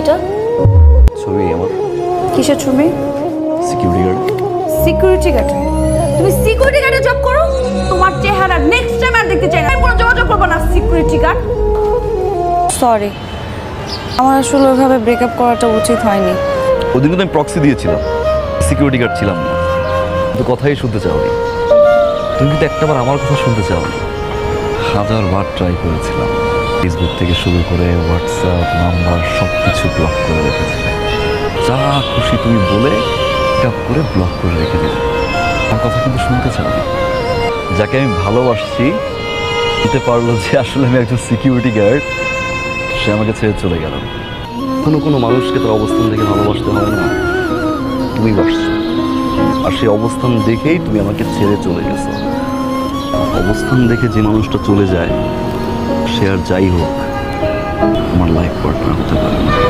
এটা? ছবি আমার কিসের ছবি? Security guard. সিকিউরিটি গার্ডে? তুমি সিকিউরিটি গার্ডে জব করো? তোমার চেহারা নেক্সট টাইম আর দেখতে চাই না। আমি কোনো যোগাযোগ করবো না সিকিউরিটি গার্ড। সরি, আমার আসলে ওইভাবে ব্রেকআপ করাটা উচিত হয়নি। ওদিন কিন্তু আমি প্রক্সি দিয়েছিলাম, সিকিউরিটি গার্ড ছিলাম না। কিন্তু কথাই শুনতে চাওনি, তুমি কিন্তু একটাবার আমার কথা শুনতে চাওনি। হাজারবার ট্রাই করেছিলাম, ফেসবুক থেকে শুরু করে হোয়াটসঅ্যাপ নাম্বার সব কিছু ব্লক করে রেখেছিলে। যা খুশি তুমি বলে টপ করে ব্লক করে রেখে দিলে। আমার কথা কিন্তু শুনতে চাওনি। যাকে আমি ভালোবাসছি বলতে পারলো যে আসলে আমি একজন সিকিউরিটি গার্ড, সে আমাকে ছেড়ে চলে গেল। কোনো কোনো মানুষকে তার অবস্থান দেখে ভালোবাসতে হয় না, তুমি বাসছো। আর সেই অবস্থান দেখেই তুমি আমাকে ছেড়ে চলে গেছো। অবস্থান দেখে যে মানুষটা চলে যায়, সে আর যাই হোক আমার লাইফ পার্টনার হতে পারে না।